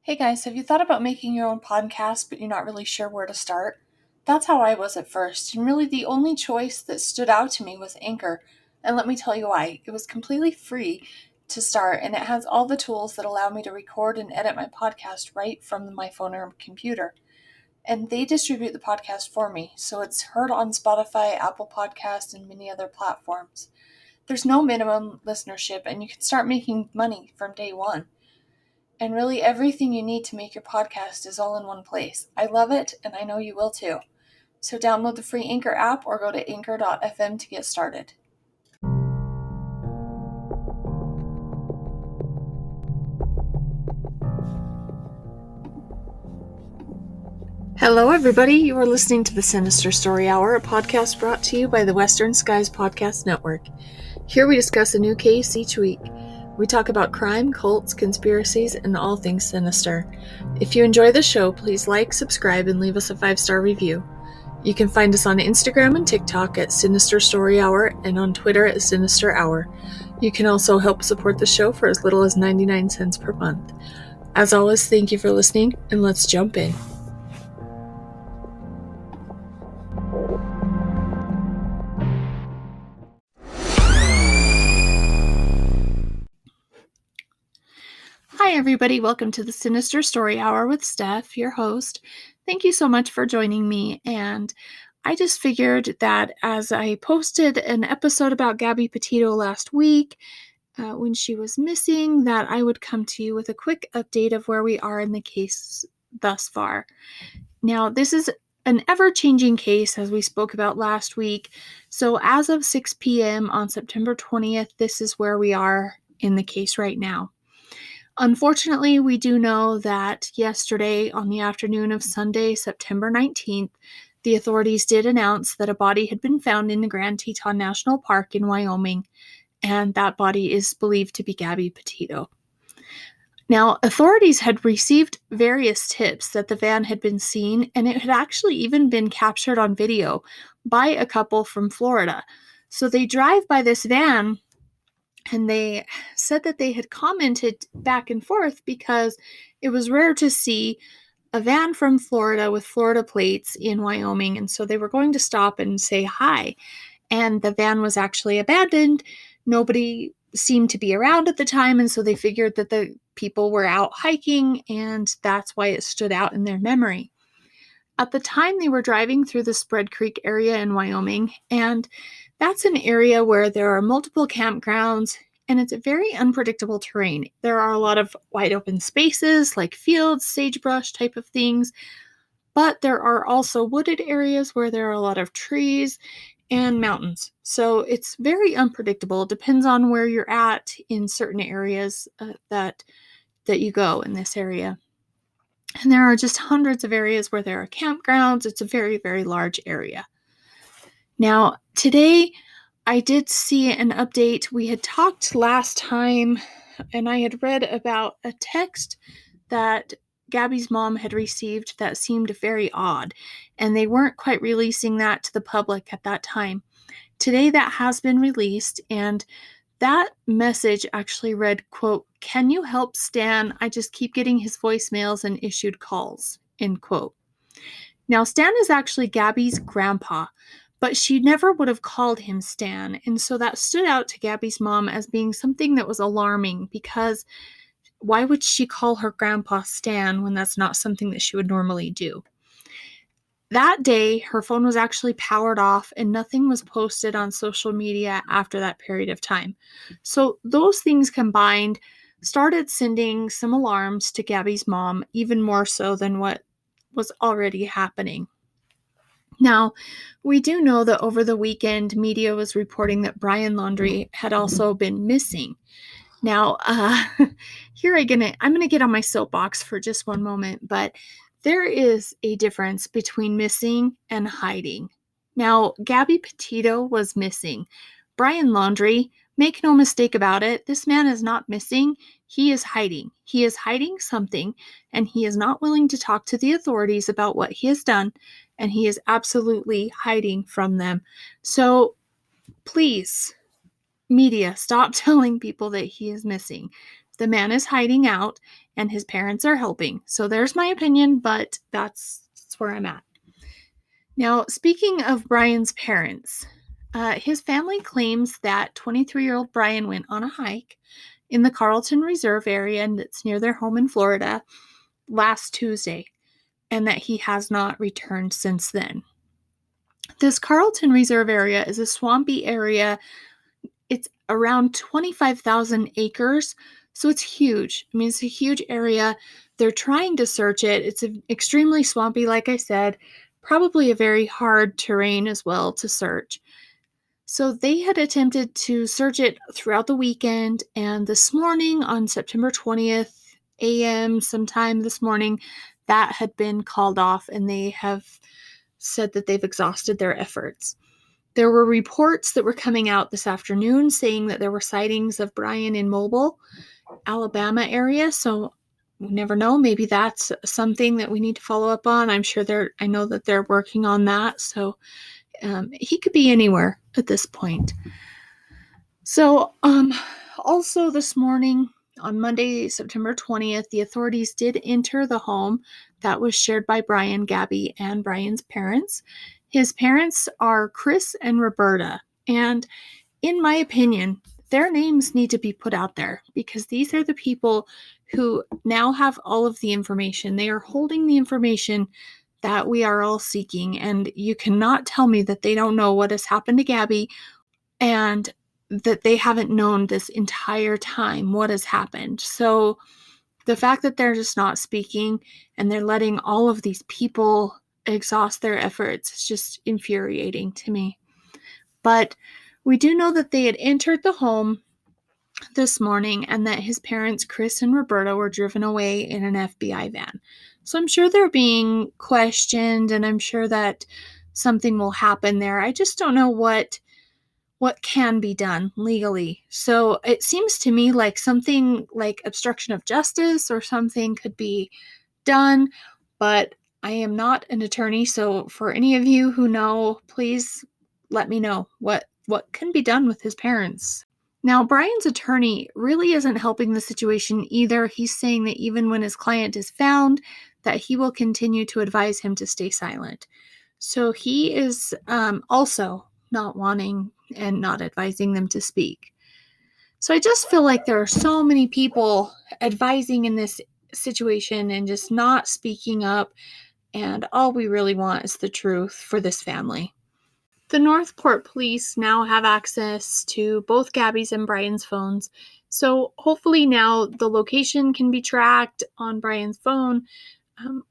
Hey guys, have you thought about making your own podcast but you're not really sure where to start? That's how I was at first, and really the only choice that stood out to me was Anchor. And let me tell you why. It was completely free to start, and it has all the tools that allow me to record and edit my podcast right from my phone or computer. And they distribute the podcast for me, so it's heard on Spotify, Apple Podcasts, and many other platforms. There's no minimum listenership, and you can start making money from day one. And really, everything you need to make your podcast is all in one place. I love it, and I know you will too. So download the free Anchor app or go to anchor.fm to get started. Hello, everybody. You are listening to the Sinister Story Hour, a podcast brought to you by the Western Skies Podcast Network. Here we discuss a new case each week. We talk about crime, cults, conspiracies, and all things sinister. If you enjoy the show, please like, subscribe, and leave us a 5-star review. You can find us on Instagram and TikTok at Sinister Story Hour and on Twitter at Sinister Hour. You can also help support the show for as little as 99 cents per month. As always, thank you for listening, and let's jump in. Hi, everybody. Welcome to the Sinister Story Hour with Steph, your host. Thank you so much for joining me. And I just figured that as I posted an episode about Gabby Petito last week, when she was missing, that I would come to you with a quick update of where we are in the case thus far. Now, this is an ever-changing case, as we spoke about last week. So as of 6 p.m. on September 20th, this is where we are in the case right now. Unfortunately, we do know that yesterday, on the afternoon of Sunday, September 19th, the authorities did announce that a body had been found in the Grand Teton National Park in Wyoming, and that body is believed to be Gabby Petito. Now, authorities had received various tips that the van had been seen, and it had actually even been captured on video by a couple from Florida. So they drive by this van, and they said that they had commented back and forth because it was rare to see a van from Florida with Florida plates in Wyoming. And so they were going to stop and say hi. And the van was actually abandoned. Nobody seemed to be around at the time. And so they figured that the people were out hiking, and that's why it stood out in their memory. At the time, they were driving through the Spread Creek area in Wyoming, and that's an area where there are multiple campgrounds, and it's a very unpredictable terrain. There are a lot of wide open spaces, like fields, sagebrush type of things, but there are also wooded areas where there are a lot of trees and mountains. So it's very unpredictable. It depends on where you're at in certain areas that you go in this area. And there are just hundreds of areas where there are campgrounds. It's a very, very large area. Now, today I did see an update. We had talked last time, and I had read about a text that Gabby's mom had received that seemed very odd, and they weren't quite releasing that to the public at that time. Today that has been released, and that message actually read, quote, "Can you help Stan? I just keep getting his voicemails and issued calls," end quote. Now, Stan is actually Gabby's grandpa, but she never would have called him Stan, and so that stood out to Gabby's mom as being something that was alarming, because why would she call her grandpa Stan when that's not something that she would normally do? That day, her phone was actually powered off, and nothing was posted on social media after that period of time. So those things combined started sending some alarms to Gabby's mom, even more so than what was already happening. Now, we do know that over the weekend, media was reporting that Brian Laundrie had also been missing. Now, here I'm going to get on my soapbox for just one moment, but there is a difference between missing and hiding. Now, Gabby Petito was missing. Brian Laundrie, make no mistake about it, this man is not missing. He is hiding. He is hiding something, and he is not willing to talk to the authorities about what he has done, and he is absolutely hiding from them. So, please, media, stop telling people that he is missing. The man is hiding out and his parents are helping. So there's my opinion, but that's where I'm at. Now, speaking of Brian's parents, his family claims that 23-year-old Brian went on a hike in the Carlton Reserve area, and it's near their home in Florida, last Tuesday, and that he has not returned since then. This Carlton Reserve area is a swampy area. It's around 25,000 acres, so it's huge. I mean, it's a huge area. They're trying to search it. It's extremely swampy, like I said, probably a very hard terrain as well to search. So they had attempted to search it throughout the weekend, and this morning on September 20th a.m., sometime this morning, that had been called off, and they have said that they've exhausted their efforts. There were reports that were coming out this afternoon saying that there were sightings of Brian in Mobile, Alabama area, so we never know. Maybe that's something that we need to follow up on. I know that they're working on that, so he could be anywhere at this point. So, also this morning, on Monday, September 20th, the authorities did enter the home that was shared by Brian, Gabby, and Brian's parents. His parents are Chris and Roberta, and in my opinion, their names need to be put out there because these are the people who now have all of the information. They are holding the information that we are all seeking, and you cannot tell me that they don't know what has happened to Gabby and that they haven't known this entire time what has happened. So the fact that they're just not speaking and they're letting all of these people exhaust their efforts is just infuriating to me. But we do know that they had entered the home this morning and that his parents, Chris and Roberta, were driven away in an FBI van. So I'm sure they're being questioned, and I'm sure that something will happen there. I just don't know what can be done legally. So it seems to me like something like obstruction of justice or something could be done, but I am not an attorney, so for any of you who know, please let me know what can be done with his parents. Now, Brian's attorney really isn't helping the situation either. He's saying that even when his client is found, that he will continue to advise him to stay silent. So he is also not wanting and not advising them to speak. So I just feel like there are so many people advising in this situation and just not speaking up, and all we really want is the truth for this family. The Northport police now have access to both Gabby's and Brian's phones, so hopefully now the location can be tracked on Brian's phone.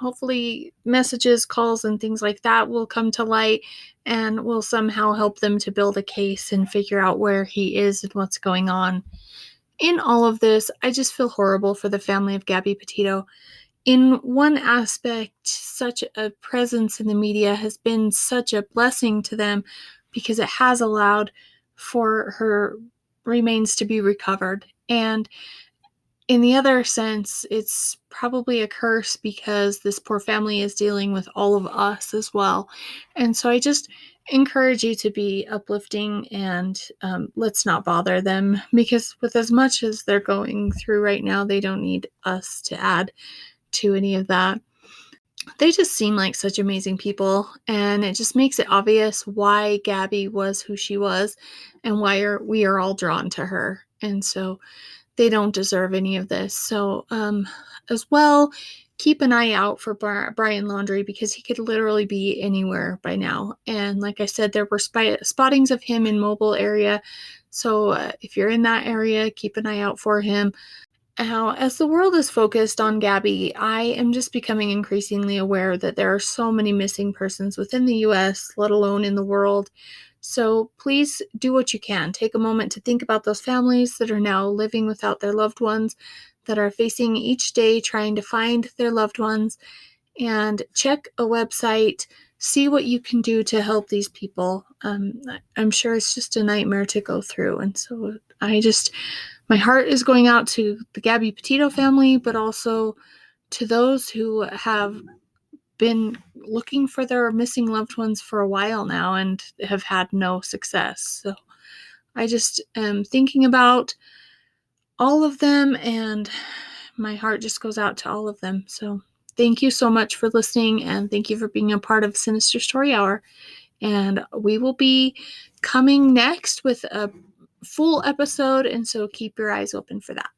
Hopefully messages, calls, and things like that will come to light and will somehow help them to build a case and figure out where he is and what's going on. In all of this, I just feel horrible for the family of Gabby Petito. In one aspect, such a presence in the media has been such a blessing to them because it has allowed for her remains to be recovered. And in the other sense, it's probably a curse because this poor family is dealing with all of us as well. And so I just encourage you to be uplifting and let's not bother them, because with as much as they're going through right now, they don't need us to add to any of that. They just seem like such amazing people, and it just makes it obvious why Gabby was who she was and why we are all drawn to her. And so they don't deserve any of this. So as well, keep an eye out for Brian Laundrie, because he could literally be anywhere by now. And like I said, there were spottings of him in Mobile area. So if you're in that area, keep an eye out for him. Now, as the world is focused on Gabby, I am just becoming increasingly aware that there are so many missing persons within the U.S., let alone in the world. So please do what you can. Take a moment to think about those families that are now living without their loved ones, that are facing each day trying to find their loved ones, and check a website, see what you can do to help these people. I'm sure it's just a nightmare to go through. And so my heart is going out to the Gabby Petito family, but also to those who have been looking for their missing loved ones for a while now and have had no success. So I just am thinking about all of them, and my heart just goes out to all of them. So thank you so much for listening, and thank you for being a part of Sinister Story Hour. And we will be coming next with a full episode, and so keep your eyes open for that.